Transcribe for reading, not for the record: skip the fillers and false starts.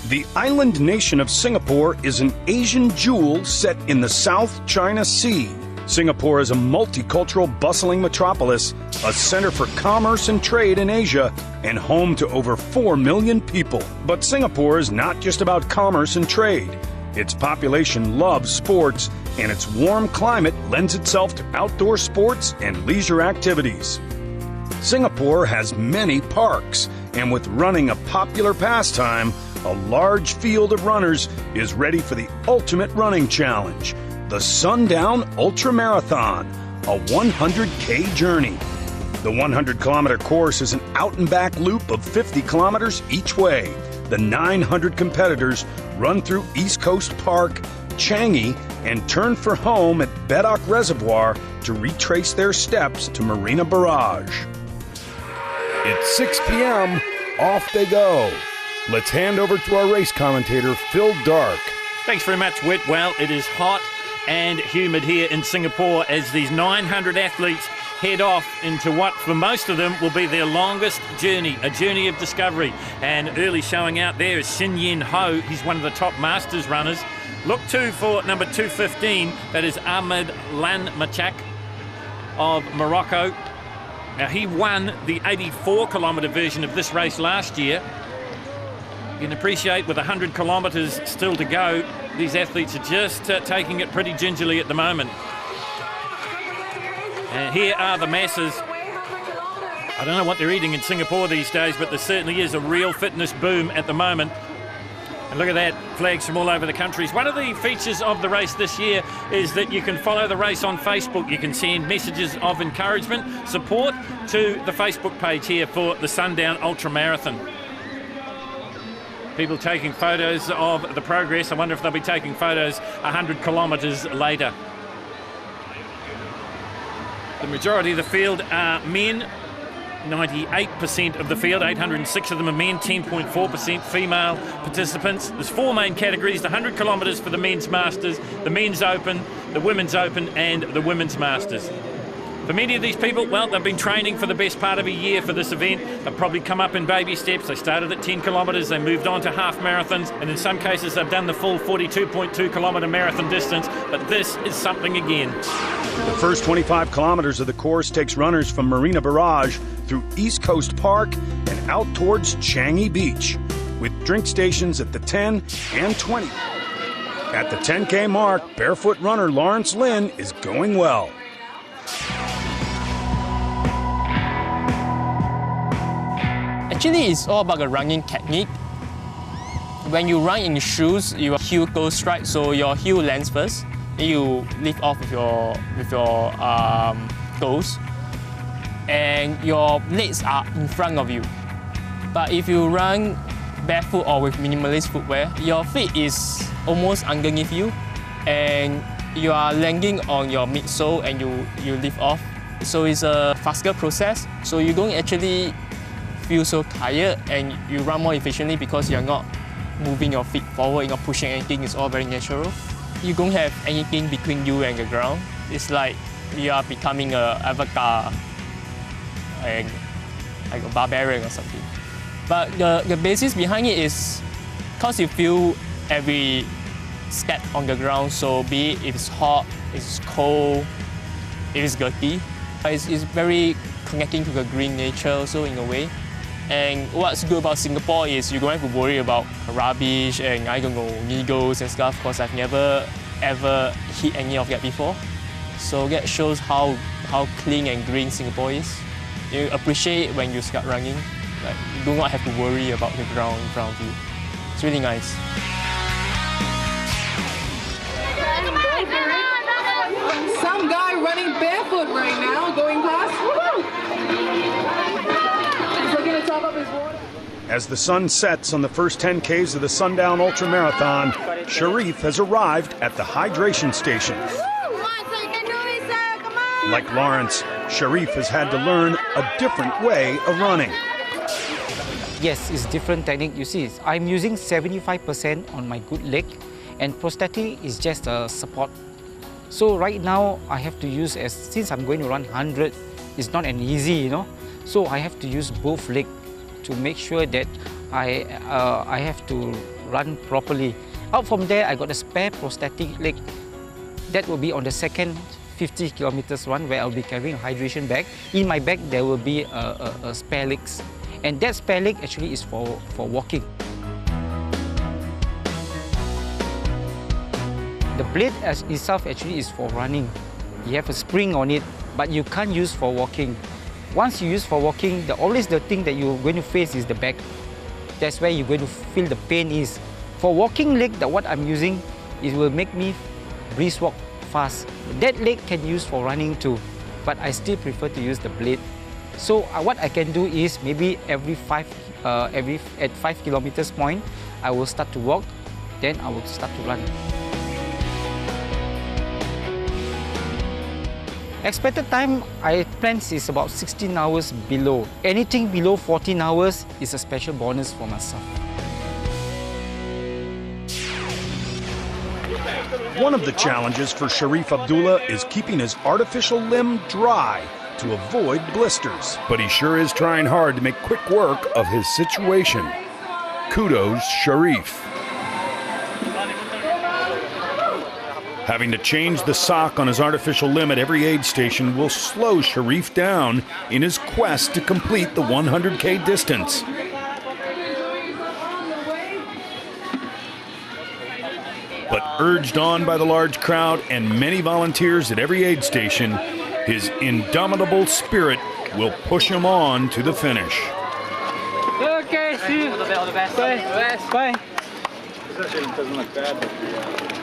The island nation of Singapore is an Asian jewel set in the South China Sea. Singapore is a multicultural, bustling metropolis, a center for commerce and trade in Asia, and home to over 4 million people. But Singapore is not just about commerce and trade. Its population loves sports, and its warm climate lends itself to outdoor sports and leisure activities. Singapore has many parks, and with running a popular pastime, a large field of runners is ready for the ultimate running challenge, the Sundown Ultramarathon, a 100K journey. The 100-kilometer course is an out-and-back loop of 50 kilometers each way. The 900 competitors run through East Coast Park, Changi, and turn for home at Bedok Reservoir to retrace their steps to Marina Barrage. It's 6 p.m. Off they go. Let's hand over to our race commentator, Phil Dark. Thanks very much, Whit. Well, it is hot and humid here in Singapore as these 900 athletes head off into what for most of them will be their longest journey, a journey of discovery. And early showing out there is Sin Yen Ho. He's one of the top Masters runners. Look too for number 215, that is Ahmed Lan Machak of Morocco. Now, he won the 84-kilometre version of this race last year. You can appreciate with 100 kilometres still to go, these athletes are just taking it pretty gingerly at the moment. And here are the masses. I don't know what they're eating in Singapore these days, but there certainly is a real fitness boom at the moment. And look at that, flags from all over the countries. One of the features of the race this year is that you can follow the race on Facebook. You can send messages of encouragement, support to the Facebook page here for the Sundown Ultramarathon. People taking photos of the progress. I wonder if they'll be taking photos 100 kilometres later. The majority of the field are men. 98% of the field, 806 of them are men, 10.4% female participants. There's 4 main categories, the 100 kilometres for the men's masters, the men's open, the women's open and the women's masters. For many of these people, well, they've been training for the best part of a year for this event. They've probably come up in baby steps. They started at 10 kilometres, they moved on to half marathons, and in some cases they've done the full 42.2 kilometre marathon distance, but this is something again. The first 25 kilometers of the course takes runners from Marina Barrage through East Coast Park and out towards Changi Beach, with drink stations at the 10 and 20. At the 10K mark, barefoot runner Lawrence Lin is going well. Actually, it's all about the running technique. When you run in shoes, your heel goes straight, so your heel lands first. Then you lift off with your toes, and your legs are in front of you. But if you run barefoot or with minimalist footwear, your feet is almost underneath you, and you are landing on your midsole and you lift off. So it's a faster process. So you don't actually feel so tired and you run more efficiently because you're not moving your feet forward, you're not pushing anything, it's all very natural. You don't have anything between you and the ground. It's like you are becoming an avatar and like a barbarian or something. But the basis behind it is because you feel every step on the ground, so be it if it's hot, if it's cold, if it's dirty. It's very connecting to the green nature also in a way. And what's good about Singapore is you don't have to worry about rubbish and I don't know, needles and stuff, because I've never ever hit any of that before. So that shows how clean and green Singapore is. You appreciate it when you start running. Like, you do not have to worry about the ground in front of you. It's really nice. Some guy running barefoot right now, going past. He's looking to top up his water. As the sun sets on the first 10Ks of the Sundown Ultramarathon, Sharif has arrived at the hydration station. Like Lawrence, Sharif has had to learn a different way of running. Yes, it's different technique. You see, I'm using 75% on my good leg, and prosthetic is just a support. So right now, I have to use, since I'm going to run 100, it's not an easy, you know. So I have to use both legs to make sure that I have to run properly. Out from there, I got a spare prosthetic leg. That will be on the second 50 kilometers run where I'll be carrying a hydration bag. In my bag, there will be a spare legs. And that spare leg actually is for walking. The blade itself actually is for running. You have a spring on it, but you can't use for walking. Once you use for walking, always the thing that you're going to face is the back. That's where you're going to feel the pain is. For walking leg, what I'm using, it will make me brisk walk fast. That leg can use for running too, but I still prefer to use the blade. So what I can do is maybe at 5 kilometers point, I will start to walk, then I will start to run. Expected time I plan is about 16 hours below. Anything below 14 hours is a special bonus for myself. One of the challenges for Sharif Abdullah is keeping his artificial limb dry to avoid blisters. But he sure is trying hard to make quick work of his situation. Kudos, Sharif. Having to change the sock on his artificial limb at every aid station will slow Sharif down in his quest to complete the 100K distance. But urged on by the large crowd and many volunteers at every aid station, his indomitable spirit will push him on to the finish. Okay, see you. All the best. Bye. Bye. This doesn't look bad.